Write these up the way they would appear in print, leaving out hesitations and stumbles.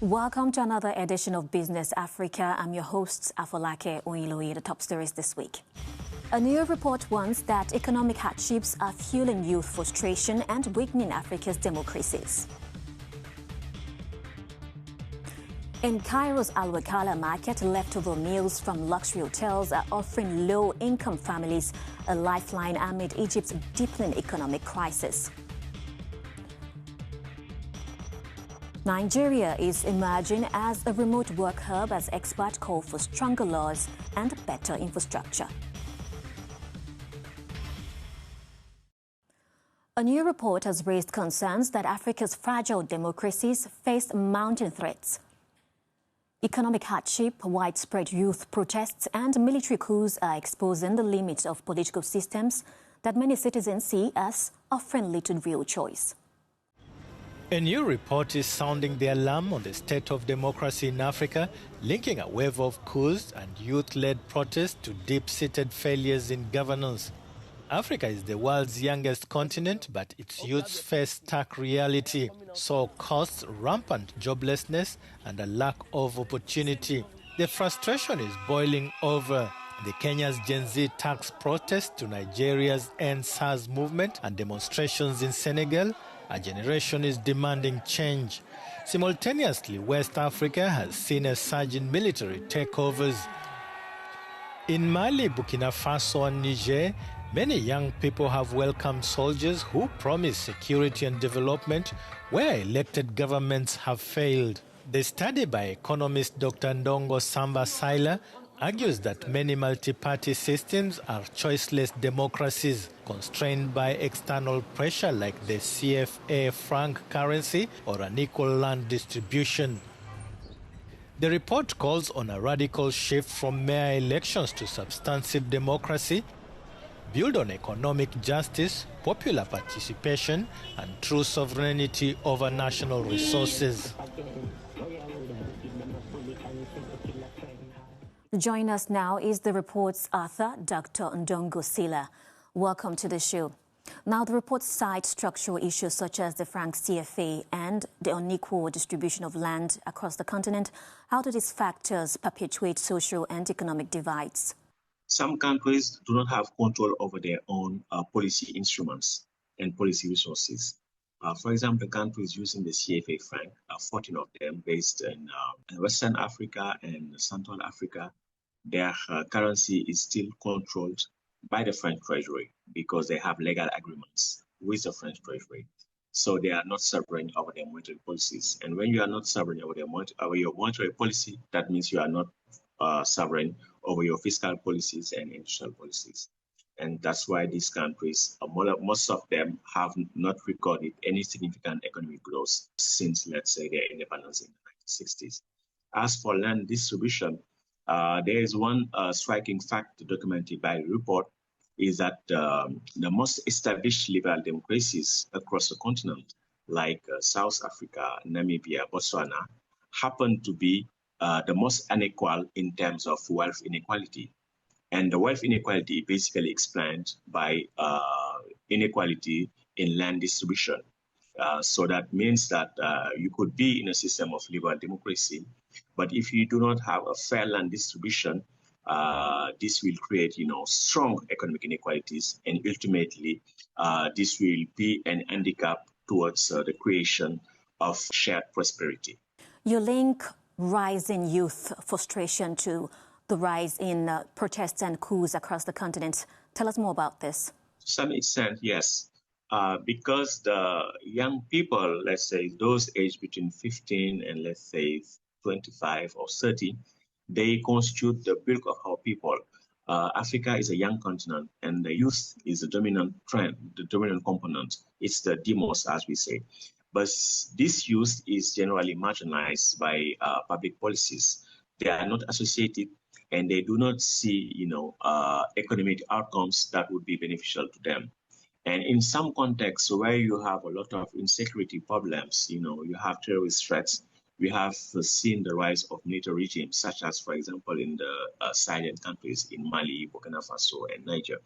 Welcome to another edition of Business Africa. I'm your host, Afolake Oyiloye. The top stories this week. A new report warns that economic hardships are fueling youth frustration and weakening Africa's democracies. In Cairo's Al-Wekala market, leftover meals from luxury hotels are offering low-income families a lifeline amid Egypt's deepening economic crisis. Nigeria is emerging as a remote work hub as experts call for stronger laws and better infrastructure. A new report has raised concerns that Africa's fragile democracies face mounting threats. Economic hardship, widespread youth protests, and military coups are exposing the limits of political systems that many citizens see as offering little real choice. A new report is sounding the alarm on the state of democracy in Africa, linking a wave of coups and youth-led protests to deep-seated failures in governance. Africa is the world's youngest continent, but its youths face stark reality, so costs, rampant joblessness, and a lack of opportunity. The frustration is boiling over. The Kenya's Gen Z tax protest to Nigeria's End SARS movement and demonstrations in Senegal, a generation is demanding change. Simultaneously, West Africa has seen a surge in military takeovers. In Mali, Burkina Faso and Niger, many young people have welcomed soldiers who promise security and development where elected governments have failed. The study by economist Dr. Ndongo Samba Saila argues that many multi-party systems are choiceless democracies constrained by external pressure like the CFA franc currency or unequal land distribution. The report calls on a radical shift from mere elections to substantive democracy, build on economic justice, popular participation, and true sovereignty over national resources. Joining us now is the report's author, Dr. Ndongo Sila. Welcome to the show. Now, the report cites structural issues such as the franc CFA and the unequal distribution of land across the continent. How do these factors perpetuate social and economic divides? Some countries do not have control over their own policy instruments and policy resources. For example, countries using the CFA franc, 14 of them based in Western Africa and Central Africa, their currency is still controlled by the French Treasury because they have legal agreements with the French Treasury. So they are not sovereign over their monetary policies. And when you are not sovereign over your monetary policy, that means you are not sovereign over your fiscal policies and industrial policies. And that's why these countries, most of them have not recorded any significant economic growth since, let's say, their independence in the 1960s. As for land distribution, there is one striking fact documented by the report is that the most established liberal democracies across the continent, like South Africa, Namibia, Botswana, happen to be the most unequal in terms of wealth inequality. And the wealth inequality basically explained by inequality in land distribution. So that means that you could be in a system of liberal democracy, but if you do not have a fair land distribution, this will create, strong economic inequalities, and ultimately this will be an handicap towards the creation of shared prosperity. You link rising youth frustration to the rise in protests and coups across the continent. Tell us more about this. To some extent, yes. Because the young people, let's say those aged between 15 and let's say 25 or 30, they constitute the bulk of our people. Africa is a young continent, and the youth is the dominant trend, the dominant component. It's the demos, as we say. But this youth is generally marginalized by public policies. They are not associated, and they do not see, economic outcomes that would be beneficial to them. And in some contexts where you have a lot of insecurity problems, you have terrorist threats, we have seen the rise of military regimes, such as, for example, in the Sahelian countries in Mali, Burkina Faso, and Niger.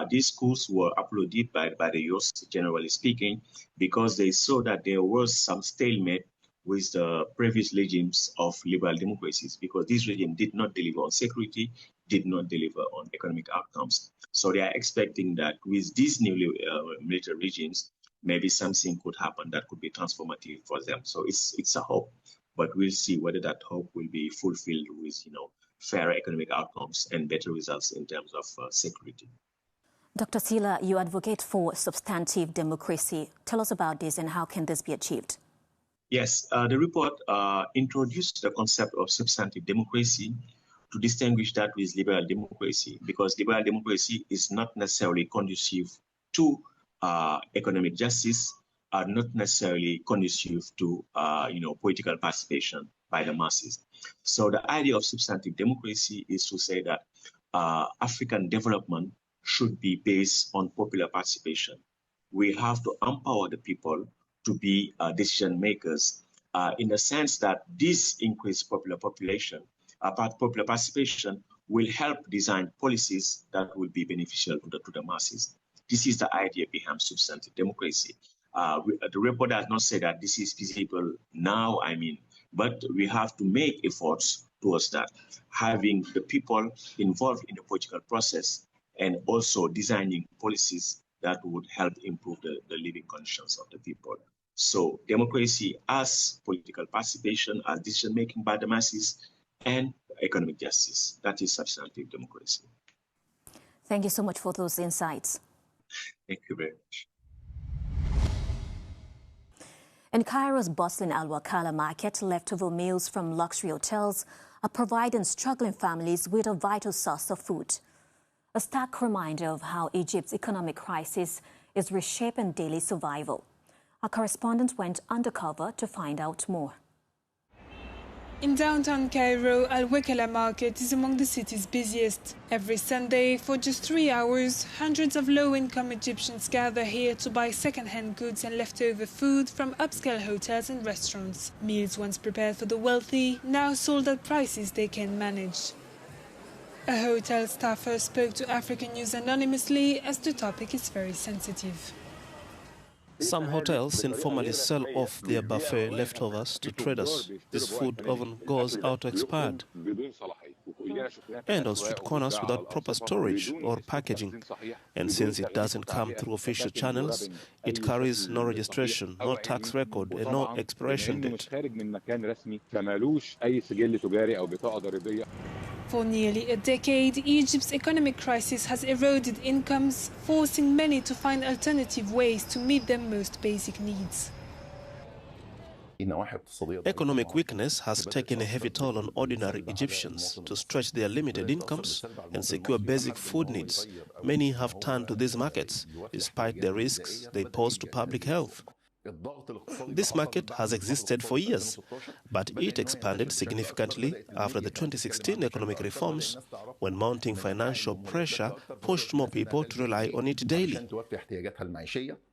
These coups were uploaded by the youth, generally speaking, because they saw that there was some stalemate with the previous regimes of liberal democracies, because this regime did not deliver on security, did not deliver on economic outcomes. So they are expecting that with these new military regimes, maybe something could happen that could be transformative for them. So it's a hope, but we'll see whether that hope will be fulfilled with, fairer economic outcomes and better results in terms of security. Dr. Sila, you advocate for substantive democracy. Tell us about this and how can this be achieved? Yes, the report introduced the concept of substantive democracy to distinguish that with liberal democracy, because liberal democracy is not necessarily conducive to economic justice, are not necessarily conducive to political participation by the masses. So the idea of substantive democracy is to say that African development should be based on popular participation. We have to empower the people to be decision makers in the sense that this increased popular participation will help design policies that will be beneficial to the masses. This is the idea behind substantive democracy. The report does not say that this is feasible now, but we have to make efforts towards that, having the people involved in the political process and also designing policies that would help improve the living conditions of the people. So democracy as political participation, as decision-making by the masses, and economic justice. That is substantive democracy. Thank you so much for those insights. Thank you very much. In Cairo's bustling Al-Wekala market, leftover meals from luxury hotels are providing struggling families with a vital source of food. A stark reminder of how Egypt's economic crisis is reshaping daily survival. Our correspondent went undercover to find out more. In downtown Cairo, Al-Wekala market is among the city's busiest. Every Sunday, for just 3 hours, hundreds of low-income Egyptians gather here to buy second-hand goods and leftover food from upscale hotels and restaurants. Meals once prepared for the wealthy, now sold at prices they can manage. A hotel staffer spoke to Africanews anonymously as the topic is very sensitive. Some hotels informally sell off their buffet leftovers to traders. This food often goes out expired and on street corners without proper storage or packaging. And since it doesn't come through official channels, it carries no registration, no tax record, and no expiration date. For nearly a decade, Egypt's economic crisis has eroded incomes, forcing many to find alternative ways to meet their most basic needs. Economic weakness has taken a heavy toll on ordinary Egyptians. To stretch their limited incomes and secure basic food needs, many have turned to these markets, despite the risks they pose to public health. This market has existed for years, but it expanded significantly after the 2016 economic reforms, when mounting financial pressure pushed more people to rely on it daily.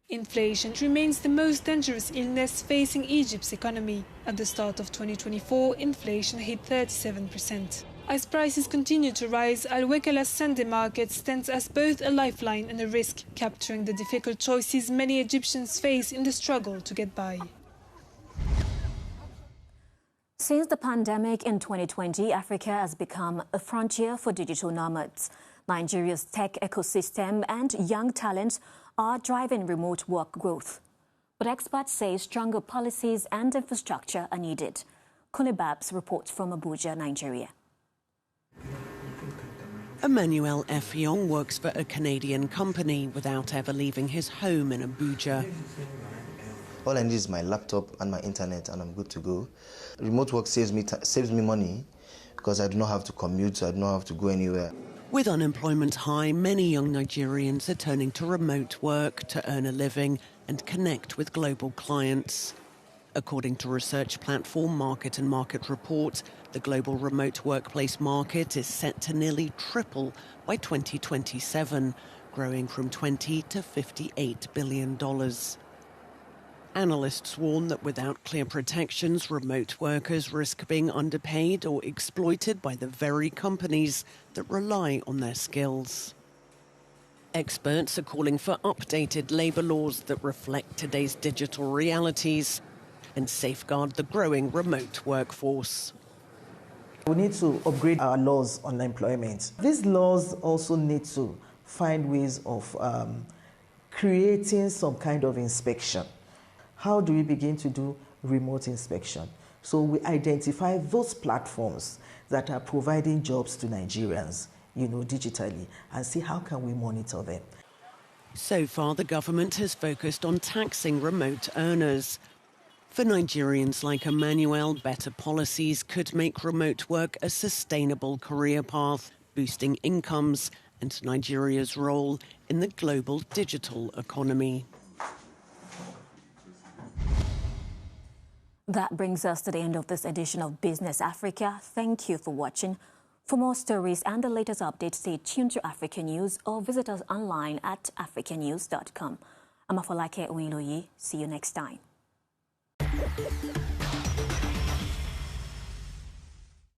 Inflation remains the most dangerous illness facing Egypt's economy. At the start of 2024, inflation hit 37%. As prices continue to rise, Al-Wekala's Sunday market stands as both a lifeline and a risk, capturing the difficult choices many Egyptians face in the struggle to get by. Since the pandemic in 2020, Africa has become a frontier for digital nomads. Nigeria's tech ecosystem and young talent are driving remote work growth. But experts say stronger policies and infrastructure are needed. Kule Babs reports from Abuja, Nigeria. Emmanuel Effiong works for a Canadian company without ever leaving his home in Abuja. All I need is my laptop and my internet and I'm good to go. Remote work saves me money because I do not have to commute, so I do not have to go anywhere. With unemployment high, many young Nigerians are turning to remote work to earn a living and connect with global clients. According to research platform Market & Market Report, the global remote workplace market is set to nearly triple by 2027, growing from $20 to $58 billion. Analysts warn that without clear protections, remote workers risk being underpaid or exploited by the very companies that rely on their skills. Experts are calling for updated labour laws that reflect today's digital realities and safeguard the growing remote workforce. We need to upgrade our laws on employment. These laws also need to find ways of creating some kind of inspection. How do we begin to do remote inspection? So we identify those platforms that are providing jobs to Nigerians, digitally, and see how can we monitor them. So far, the government has focused on taxing remote earners. For Nigerians like Emmanuel, better policies could make remote work a sustainable career path, boosting incomes and Nigeria's role in the global digital economy. That brings us to the end of this edition of Business Africa. Thank you for watching. For more stories and the latest updates, stay tuned to Africanews or visit us online at africanews.com. I'm Afolake Oinloye. See you next time.